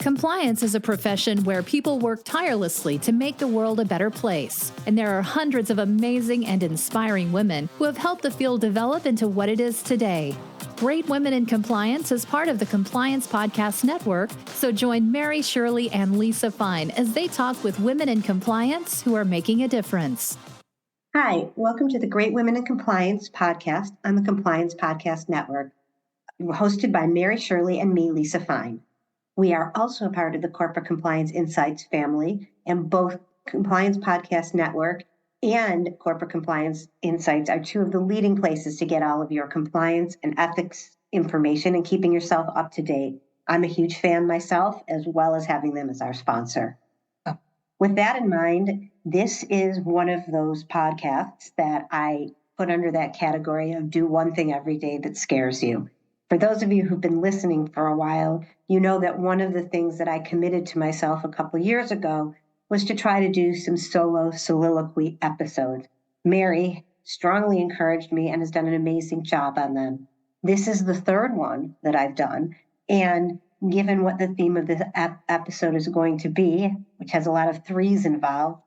Compliance is a profession where people work tirelessly to make the world a better place. And there are hundreds of amazing and inspiring women who have helped the field develop into what it is today. Great Women in Compliance is part of the Compliance Podcast Network, so join Mary Shirley and Lisa Fine as they talk with women in compliance who are making a difference. Hi, welcome to the Great Women in Compliance podcast on the Compliance Podcast Network, hosted by Mary Shirley and me, Lisa Fine. We are also a part of the Corporate Compliance Insights family, and both Compliance Podcast Network and Corporate Compliance Insights are two of the leading places to get all of your compliance and ethics information and keeping yourself up to date. I'm a huge fan myself, as well as having them as our sponsor. With that in mind, this is one of those podcasts that I put under that category of do one thing every day that scares you. For those of you who've been listening for a while, you know that one of the things that I committed to myself a couple of years ago was to try to do some solo soliloquy episodes. Mary strongly encouraged me and has done an amazing job on them. This is the third one that I've done. And given what the theme of this episode is going to be, which has a lot of threes involved,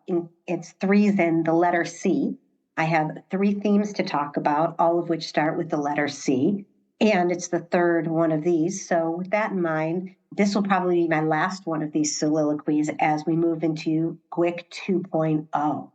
it's threes and the letter C. I have three themes to talk about, all of which start with the letter C. And it's the third one of these. So with that in mind, this will probably be my last one of these soliloquies as we move into GWIC 2.0.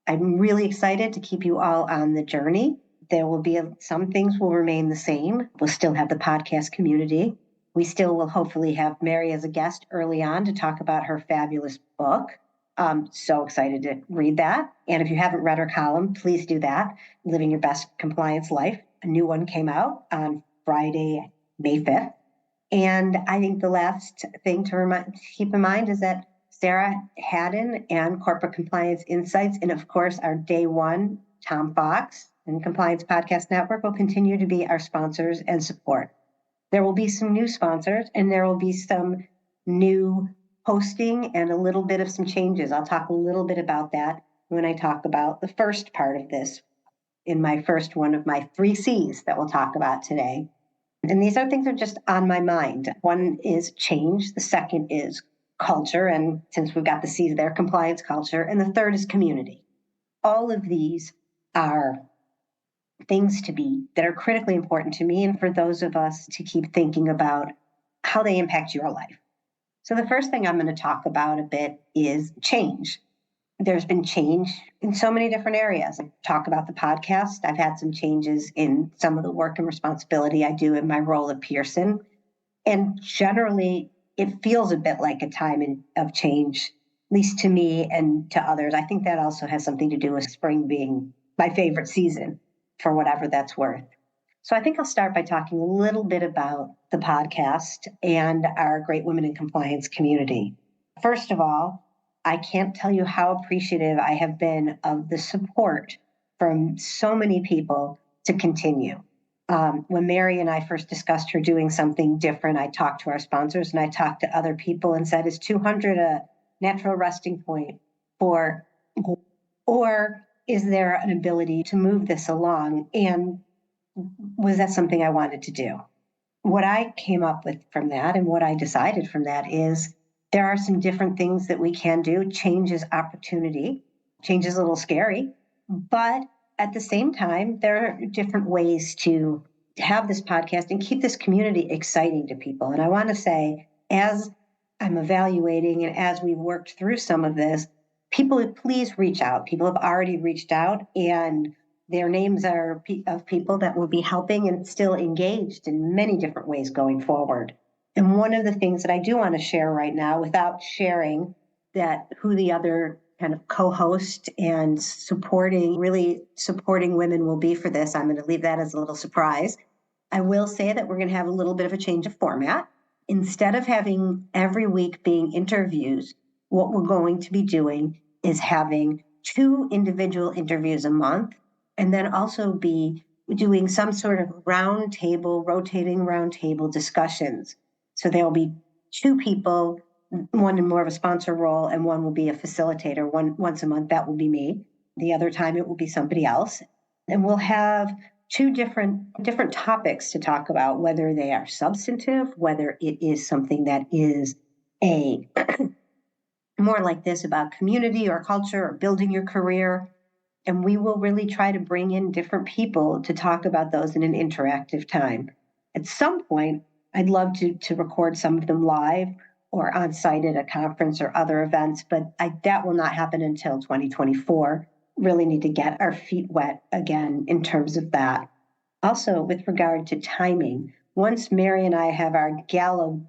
I'm really excited to keep you all on the journey. There will be some things will remain the same. We'll still have the podcast community. We still will hopefully have Mary as a guest early on to talk about her fabulous book. I'm so excited to read that. And if you haven't read her column, please do that. Living Your Best Compliance Life. A new one came out on Friday, May 5th. And I think the last thing to keep in mind is that Sarah Haddon and Corporate Compliance Insights, and of course, our day one, Tom Fox and Compliance Podcast Network will continue to be our sponsors and support. There will be some new sponsors and there will be some new hosting and a little bit of some changes. I'll talk a little bit about that when I talk about the first part of this in my first one of my 3 C's that we'll talk about today. And these are things that are just on my mind. One is change. The second is culture. And since we've got the C's there, compliance culture. And the third is community. All of these are things that are critically important to me and for those of us to keep thinking about how they impact your life. So the first thing I'm going to talk about a bit is change. There's been change in so many different areas. I talk about the podcast. I've had some changes in some of the work and responsibility I do in my role at Pearson. And generally, it feels a bit like a time of change, at least to me and to others. I think that also has something to do with spring being my favorite season, for whatever that's worth. So I think I'll start by talking a little bit about the podcast and our Great Women in Compliance community. First of all, I can't tell you how appreciative I have been of the support from so many people to continue. When Mary and I first discussed her doing something different, I talked to our sponsors and I talked to other people and said, is 200 a natural resting point or is there an ability to move this along? And was that something I wanted to do? What I came up with from that and what I decided from that is there are some different things that we can do. Change is opportunity. Change is a little scary, but at the same time, there are different ways to have this podcast and keep this community exciting to people. And I want to say, as I'm evaluating and as we've worked through some of this, people, please reach out. People have already reached out and their names are of people that will be helping and still engaged in many different ways going forward. And one of the things that I do want to share right now, without sharing that who the other kind of co-host and really supporting women will be for this, I'm going to leave that as a little surprise. I will say that we're going to have a little bit of a change of format. Instead of having every week being interviews, what we're going to be doing is having 2 individual interviews a month, and then also be doing some sort of rotating roundtable discussions. So there'll be 2 people, one in more of a sponsor role, and one will be a facilitator. Once a month, that will be me. The other time, it will be somebody else. And we'll have 2 different topics to talk about, whether they are substantive, whether it is something that is a more like this about community or culture or building your career. And we will really try to bring in different people to talk about those in an interactive time. At some point, I'd love to record some of them live or on site at a conference or other events, but that will not happen until 2024. Really need to get our feet wet again in terms of that. Also, with regard to timing, once Mary and I have our gala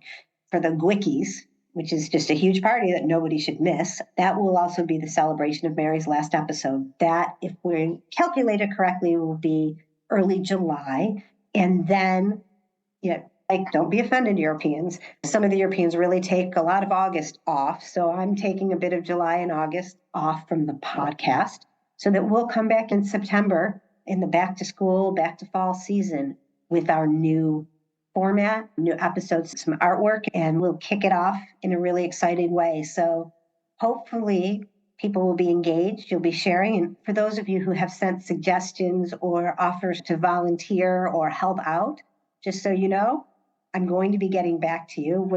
for the GWICs, which is just a huge party that nobody should miss, that will also be the celebration of Mary's last episode. That, if we calculate it correctly, will be early July. And then, don't be offended, Europeans. Some of the Europeans really take a lot of August off. So I'm taking a bit of July and August off from the podcast so that we'll come back in September in the back to school, back to fall season with our new format, new episodes, some artwork, and we'll kick it off in a really exciting way. So hopefully people will be engaged. You'll be sharing. And for those of you who have sent suggestions or offers to volunteer or help out, just so you know, I'm going to be getting back to you.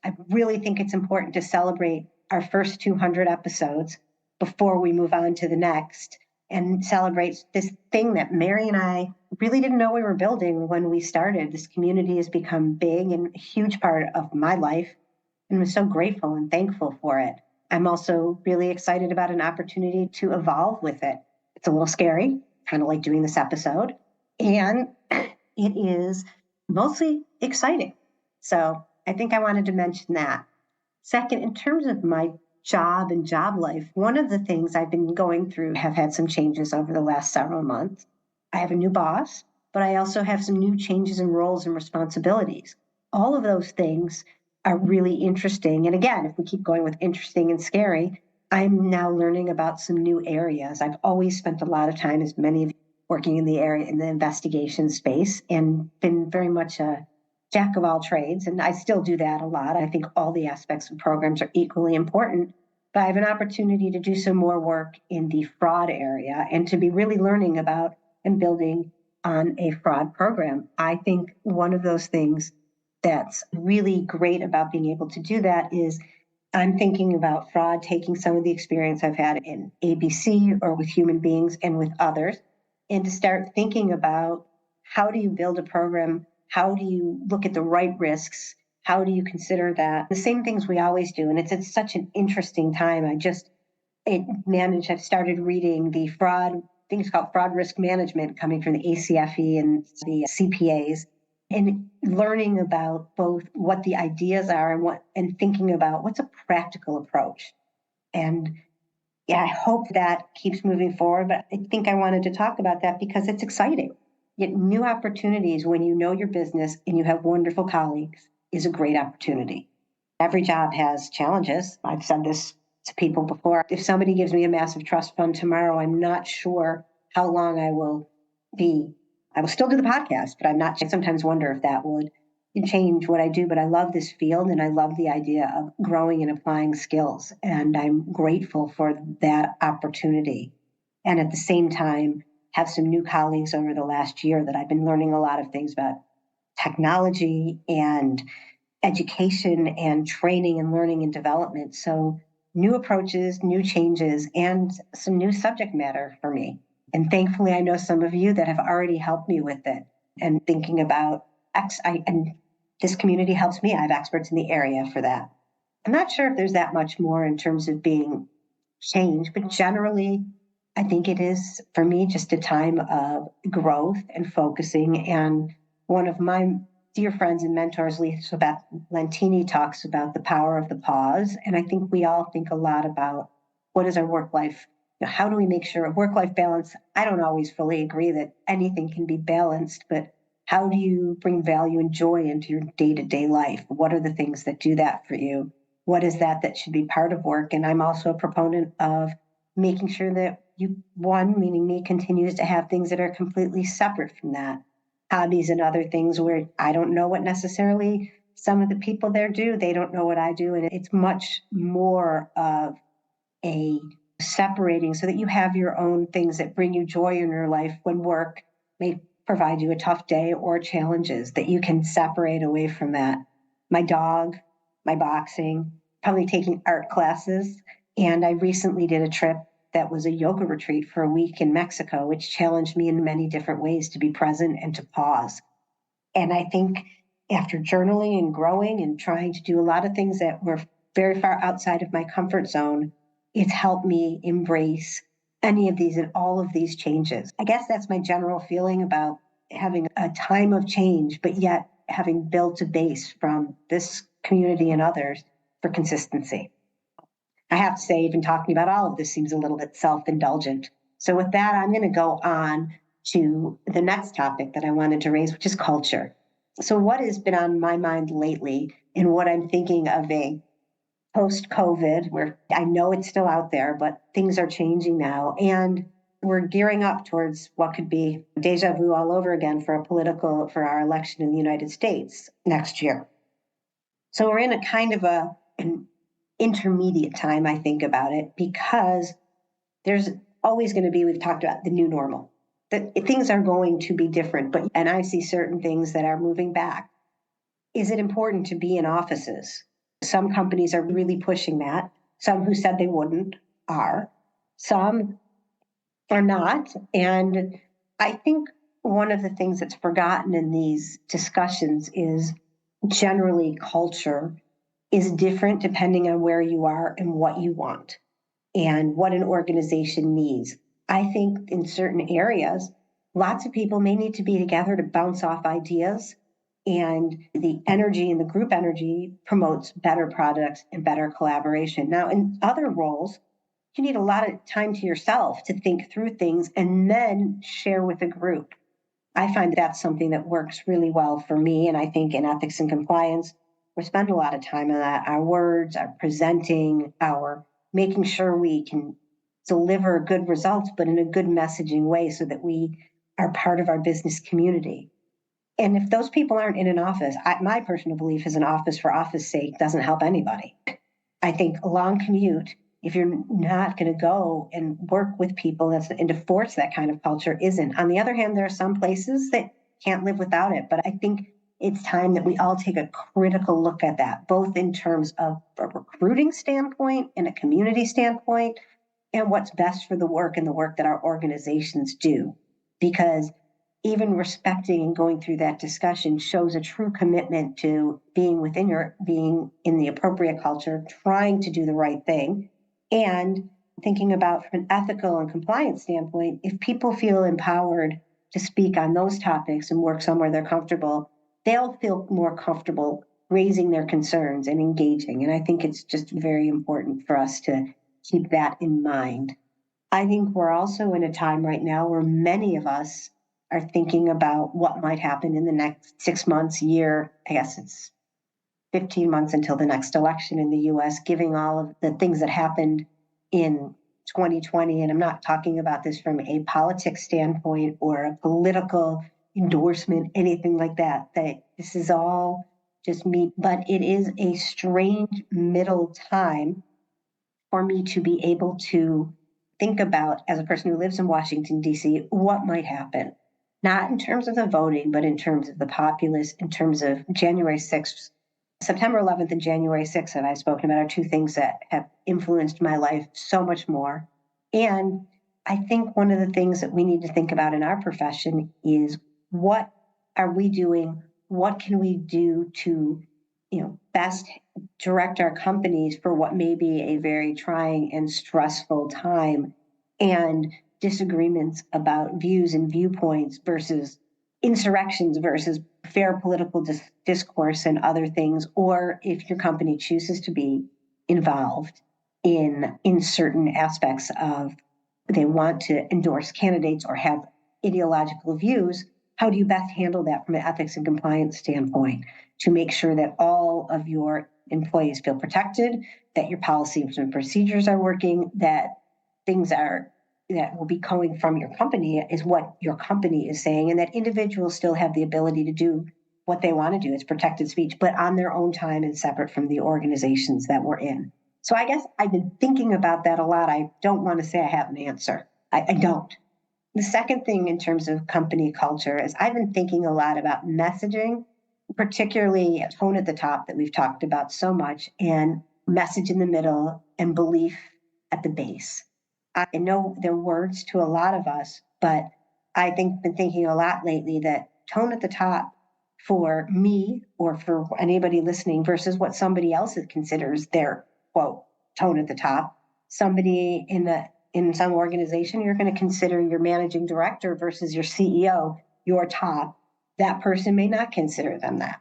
I really think it's important to celebrate our first 200 episodes before we move on to the next and celebrate this thing that Mary and I really didn't know we were building when we started. This community has become big and a huge part of my life, and I'm so grateful and thankful for it. I'm also really excited about an opportunity to evolve with it. It's a little scary, kind of like doing this episode, and it is mostly exciting. So I think I wanted to mention that. Second, in terms of my job and job life, one of the things I've been going through have had some changes over the last several months. I have a new boss, but I also have some new changes in roles and responsibilities. All of those things are really interesting. And again, if we keep going with interesting and scary, I'm now learning about some new areas. I've always spent a lot of time, as many of you, working in the area, in the investigation space, and been very much a jack of all trades, and I still do that a lot. I think all the aspects of programs are equally important, but I have an opportunity to do some more work in the fraud area and to be really learning about and building on a fraud program. I think one of those things that's really great about being able to do that is I'm thinking about fraud, taking some of the experience I've had in ABC or with human beings and with others, and to start thinking about how do you build a program. How do you look at the right risks? How do you consider that? The same things we always do. And it's such an interesting time. I've started reading the fraud, things called fraud risk management coming from the ACFE and the CPAs, and learning about both what the ideas are and thinking about what's a practical approach. And I hope that keeps moving forward. But I think I wanted to talk about that because it's exciting. Yet new opportunities when you know your business and you have wonderful colleagues is a great opportunity. Every job has challenges. I've said this to people before. If somebody gives me a massive trust fund tomorrow, I'm not sure how long I will still do the podcast, but I sometimes wonder if that would change what I do. But I love this field and I love the idea of growing and applying skills. And I'm grateful for that opportunity. And at the same time, have some new colleagues over the last year that I've been learning a lot of things about technology and education and training and learning and development. So new approaches, new changes, and some new subject matter for me. And thankfully, I know some of you that have already helped me with it and thinking about and this community helps me. I have experts in the area for that. I'm not sure if there's that much more in terms of being changed, but generally, I think it is, for me, just a time of growth and focusing. And one of my dear friends and mentors, Lisa Lentini, talks about the power of the pause. And I think we all think a lot about what is our work life? How do we make sure work-life balance? I don't always fully agree that anything can be balanced, but how do you bring value and joy into your day-to-day life? What are the things that do that for you? What is that should be part of work? And I'm also a proponent of making sure that meaning me, continues to have things that are completely separate from that. Hobbies and other things where I don't know what necessarily some of the people there do. They don't know what I do. And it's much more of a separating so that you have your own things that bring you joy in your life when work may provide you a tough day or challenges, that you can separate away from that. My dog my boxing, probably taking art classes. And I recently did a trip that was a yoga retreat for a week in Mexico, which challenged me in many different ways to be present and to pause. And I think after journaling and growing and trying to do a lot of things that were very far outside of my comfort zone, it's helped me embrace any of these and all of these changes. I guess that's my general feeling about having a time of change, but yet having built a base from this community and others for consistency. I have to say, even talking about all of this seems a little bit self-indulgent. So with that, I'm going to go on to the next topic that I wanted to raise, which is culture. So what has been on my mind lately and what I'm thinking of a post-COVID, where I know it's still out there, but things are changing now. And we're gearing up towards what could be deja vu all over again for for our election in the United States next year. So we're in a kind of an intermediate time, I think about it, because there's always going to be, we've talked about the new normal, that things are going to be different, and I see certain things that are moving back. Is it important to be in offices? Some companies are really pushing that. Some who said they wouldn't are. Some are not. And I think one of the things that's forgotten in these discussions is generally culture is different depending on where you are and what you want and what an organization needs. I think in certain areas, lots of people may need to be together to bounce off ideas, and the energy and the group energy promotes better products and better collaboration. Now, in other roles, you need a lot of time to yourself to think through things and then share with a group. I find that's something that works really well for me, and I think in ethics and compliance, we spend a lot of time on that. Our words, our presenting, our making sure we can deliver good results, but in a good messaging way so that we are part of our business community. And if those people aren't in an office, my personal belief is an office for office sake doesn't help anybody. I think a long commute, if you're not going to go and work with people and to force that kind of culture, isn't. On the other hand, there are some places that can't live without it. But I think it's time that we all take a critical look at that, both in terms of a recruiting standpoint and a community standpoint, and what's best for the work and the work that our organizations do. Because even respecting and going through that discussion shows a true commitment to being in the appropriate culture, trying to do the right thing, and thinking about from an ethical and compliance standpoint, if people feel empowered to speak on those topics and work somewhere they're comfortable, they'll feel more comfortable raising their concerns and engaging. And I think it's just very important for us to keep that in mind. I think we're also in a time right now where many of us are thinking about what might happen in the next 6 months, year. I guess it's 15 months until the next election in the US, giving all of the things that happened in 2020. And I'm not talking about this from a politics standpoint or a political endorsement, anything like that. This is all just me, but it is a strange middle time for me to be able to think about, as a person who lives in Washington, D.C., what might happen. Not in terms of the voting, but in terms of the populace, in terms of January 6th. September 11th and January 6th that I've spoken about are two things that have influenced my life so much more. And I think one of the things that we need to think about in our profession is, what are we doing? What can we do to, best direct our companies for what may be a very trying and stressful time, and disagreements about views and viewpoints versus insurrections versus fair political discourse and other things, or if your company chooses to be involved in certain aspects of, they want to endorse candidates or have ideological views, how do you best handle that from an ethics and compliance standpoint to make sure that all of your employees feel protected, that your policies and procedures are working, that things that will be coming from your company is what your company is saying, and that individuals still have the ability to do what they want to do. It's protected speech, but on their own time and separate from the organizations that we're in. So I guess I've been thinking about that a lot. I don't want to say I have an answer. I don't. The second thing in terms of company culture is I've been thinking a lot about messaging particularly tone at the top that we've talked about so much, and message in the middle, and belief at the base. I know they're words to a lot of us, but I think been thinking a lot lately that tone at the top for me or for anybody listening versus what somebody else considers their quote tone at the top. Somebody in some organization, you're going to consider your managing director versus your CEO your top. That person may not consider them that.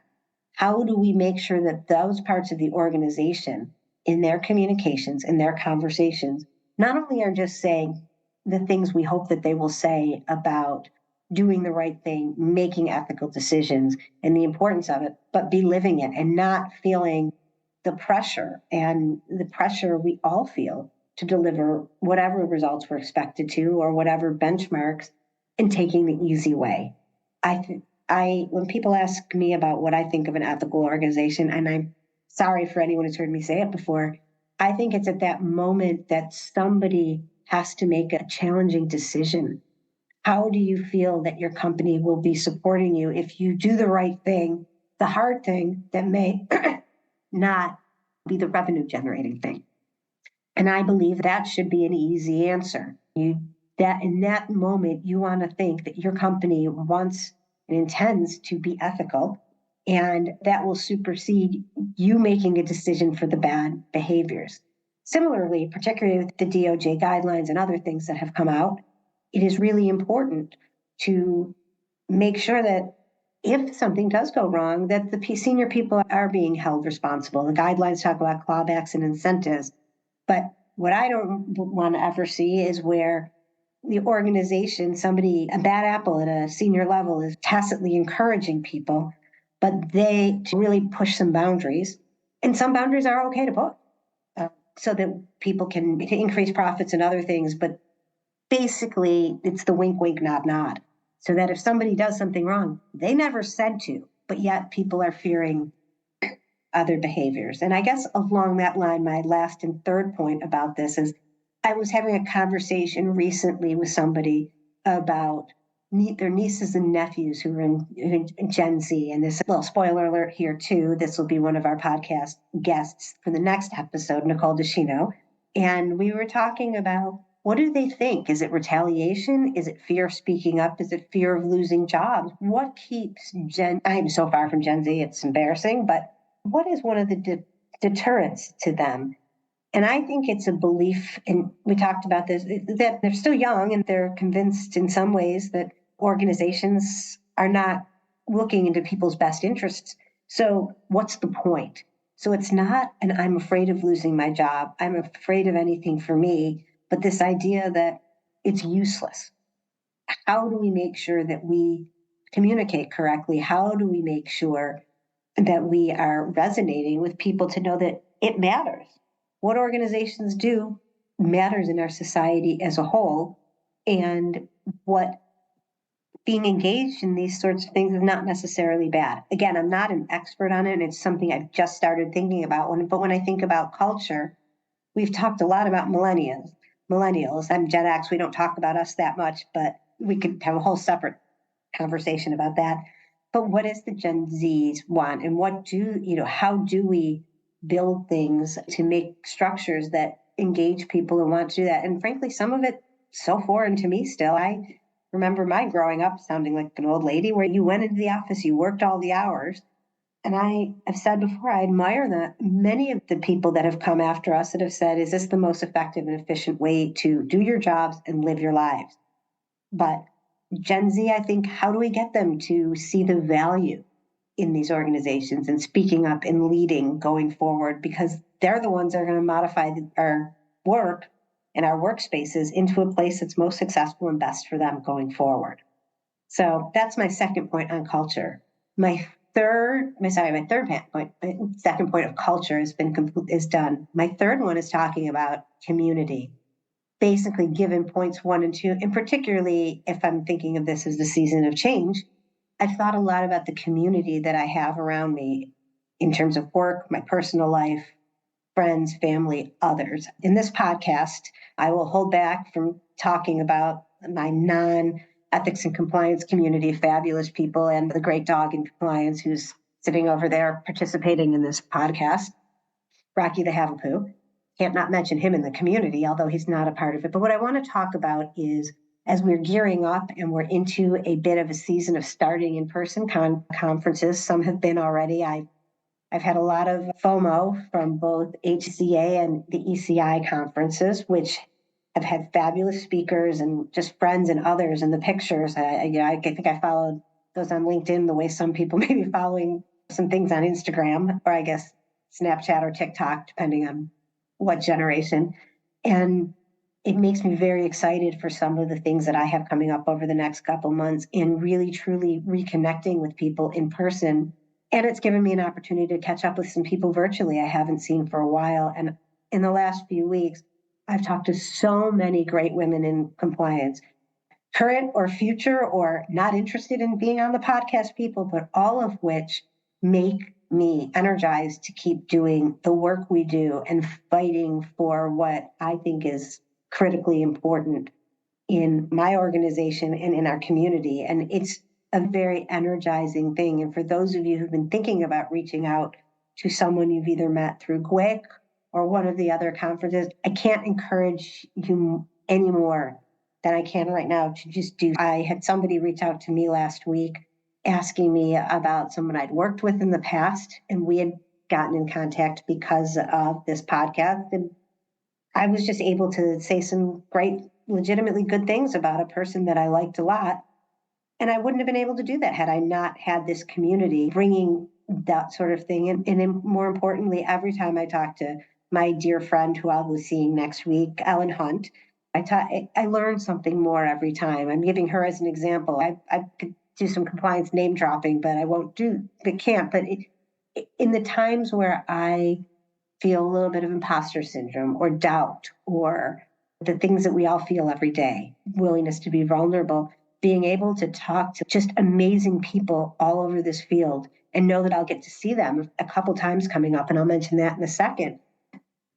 How do we make sure that those parts of the organization in their communications, in their conversations, not only are just saying the things we hope that they will say about doing the right thing, making ethical decisions and the importance of it, but be living it and not feeling the pressure we all feel to deliver whatever results we're expected to or whatever benchmarks, and taking the easy way. When people ask me about what I think of an ethical organization, and I'm sorry for anyone who's heard me say it before, I think it's at that moment that somebody has to make a challenging decision. How do you feel that your company will be supporting you if you do the right thing, the hard thing that may not be the revenue generating thing? And I believe that should be an easy answer. That in that moment, you want to think that your company wants and intends to be ethical, and that will supersede you making a decision for the bad behaviors. Similarly, particularly with the DOJ guidelines and other things that have come out, it is really important to make sure that if something does go wrong, that the senior people are being held responsible. The guidelines talk about clawbacks and incentives. But what I don't want to ever see is where the organization, a bad apple at a senior level is tacitly encouraging people, but they really push some boundaries. And some boundaries are okay to put so that people can increase profits and other things. But basically, it's the wink, wink, nod, nod. So that if somebody does something wrong, they never said to, but yet people are fearing other behaviors. And I guess along that line, my last and third point about this is I was having a conversation recently with somebody about their nieces and nephews who are in Gen Z. And this little spoiler alert here too, this will be one of our podcast guests for the next episode, Nicole DeShino. And we were talking about, what do they think? Is it retaliation? Is it fear of speaking up? Is it fear of losing jobs? What keeps I'm so far from Gen Z, it's embarrassing, but what is one of the deterrents to them? And I think it's a belief, and we talked about this, that they're still young and they're convinced in some ways that organizations are not looking into people's best interests. So what's the point? So it's not, and I'm afraid of losing my job, I'm afraid of anything for me, but this idea that it's useless. How do we make sure that we communicate correctly? How do we make sure that we are resonating with people to know that it matters? What organizations do matters in our society as a whole, and what being engaged in these sorts of things is not necessarily bad. Again, I'm not an expert on it, and it's something I've just started thinking about. But when I think about culture, we've talked a lot about millennials. I'm Gen X. We don't talk about us that much, but we could have a whole separate conversation about that. But what does the Gen Zs want, and how do we build things to make structures that engage people and want to do that? And frankly, some of it so foreign to me still. I remember my growing up sounding like an old lady, where you went into the office, you worked all the hours. And I have said before, I admire that many of the people that have come after us that have said, is this the most effective and efficient way to do your jobs and live your lives? But Gen Z, I think, how do we get them to see the value in these organizations and speaking up and leading going forward? Because they're the ones that are going to modify our work and our workspaces into a place that's most successful and best for them going forward. So that's my second point on culture. My second point of culture is done. My third one is talking about community. Basically, given points 1 and 2, and particularly if I'm thinking of this as the season of change, I've thought a lot about the community that I have around me in terms of work, my personal life, friends, family, others. In this podcast, I will hold back from talking about my non-ethics and compliance community of fabulous people and the great dog in compliance who's sitting over there participating in this podcast, Rocky the Havapoo. Can't not mention him in the community, although he's not a part of it. But what I want to talk about is, as we're gearing up and we're into a bit of a season of starting in-person conferences, some have been already. I've had a lot of FOMO from both HCA and the ECI conferences, which have had fabulous speakers and just friends and others in the pictures. I think I followed those on LinkedIn the way some people may be following some things on Instagram, or I guess Snapchat or TikTok, depending on what generation. And it makes me very excited for some of the things that I have coming up over the next couple months in really, truly reconnecting with people in person. And it's given me an opportunity to catch up with some people virtually I haven't seen for a while. And in the last few weeks, I've talked to so many great women in compliance, current or future or not interested in being on the podcast people, but all of which make me energized to keep doing the work we do and fighting for what I think is critically important in my organization and in our community. And it's a very energizing thing. And for those of you who've been thinking about reaching out to someone you've either met through GWIC or one of the other conferences, I can't encourage you any more than I can right now to just do. I had somebody reach out to me last week asking me about someone I'd worked with in the past, and we had gotten in contact because of this podcast. And I was just able to say some great, legitimately good things about a person that I liked a lot. And I wouldn't have been able to do that had I not had this community bringing that sort of thing. And more importantly, every time I talk to my dear friend who I'll be seeing next week, Ellen Hunt, I learn something more every time. I'm giving her as an example. I could do some compliance name dropping, but I can't. But in the times where I feel a little bit of imposter syndrome or doubt or the things that we all feel every day, willingness to be vulnerable, being able to talk to just amazing people all over this field and know that I'll get to see them a couple times coming up, and I'll mention that in a second.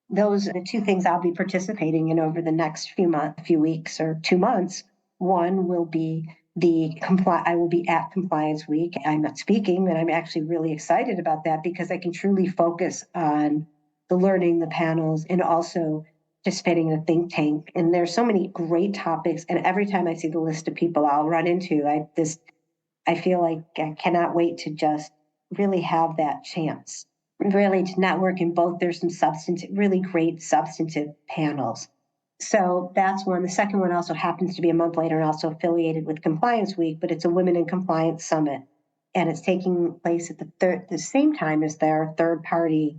Those are the two things I'll be participating in over the next few weeks or 2 months. One will be I will be at Compliance Week. I'm not speaking, and I'm actually really excited about that because I can truly focus on the learning, the panels, and also participating in a think tank. And there's so many great topics. And every time I see the list of people I'll run into, I feel like I cannot wait to just really have that chance, really to network in both. There's some really great substantive panels. So that's one. The second one also happens to be a month later and also affiliated with Compliance Week, but it's a Women in Compliance Summit. And it's taking place at the same time as their third party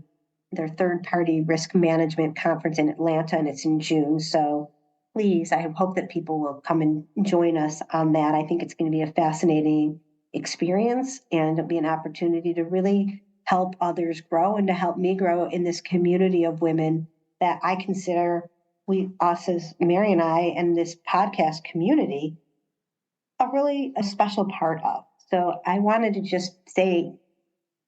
risk management conference in Atlanta, and it's in June. So please, I hope that people will come and join us on that. I think it's going to be a fascinating experience, and it'll be an opportunity to really help others grow and to help me grow in this community of women that I consider us as Mary and I and this podcast community are really a special part of. So I wanted to just say,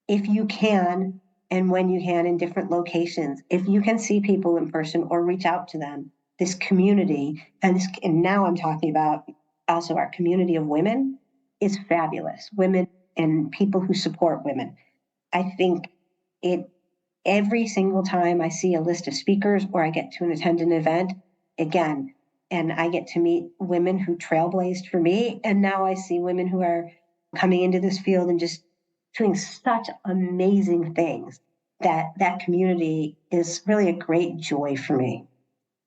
if you can, and when you can in different locations, if you can see people in person or reach out to them, this community, and now I'm talking about also our community of women, is fabulous. Women and people who support women. I think every single time I see a list of speakers or I get to attend an event, again, and I get to meet women who trailblazed for me, and now I see women who are coming into this field and just doing such amazing things, that community is really a great joy for me.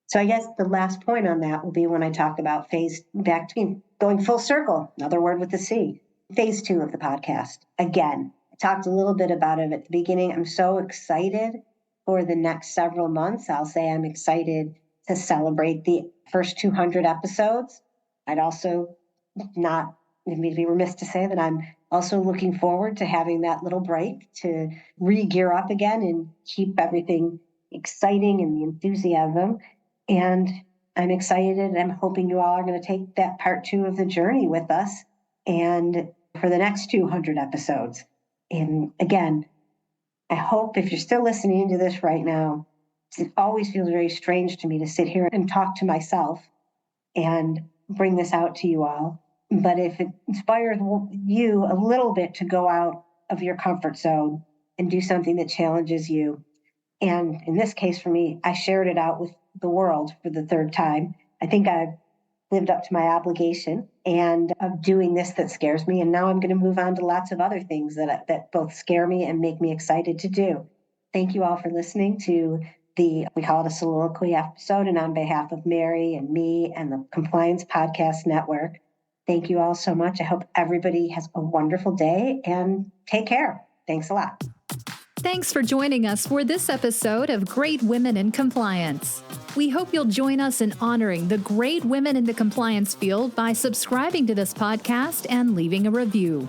So I guess the last point on that will be when I talk about going full circle, another word with the C, phase 2 of the podcast. Again, I talked a little bit about it at the beginning. I'm so excited for the next several months. I'll say I'm excited to celebrate the first 200 episodes. I'd also be remiss to say that I'm also looking forward to having that little break to re-gear up again and keep everything exciting and the enthusiasm. And I'm excited, and I'm hoping you all are going to take that part 2 of the journey with us and for the next 200 episodes. And again, I hope if you're still listening to this right now, it always feels very strange to me to sit here and talk to myself and bring this out to you all. But if it inspires you a little bit to go out of your comfort zone and do something that challenges you. And in this case for me, I shared it out with the world for the third time. I think I've lived up to my obligation and of doing this that scares me. And now I'm going to move on to lots of other things that both scare me and make me excited to do. Thank you all for listening to we call it a soliloquy episode. And on behalf of Mary and me and the Compliance Podcast Network, thank you all so much. I hope everybody has a wonderful day and take care. Thanks a lot. Thanks for joining us for this episode of Great Women in Compliance. We hope you'll join us in honoring the great women in the compliance field by subscribing to this podcast and leaving a review.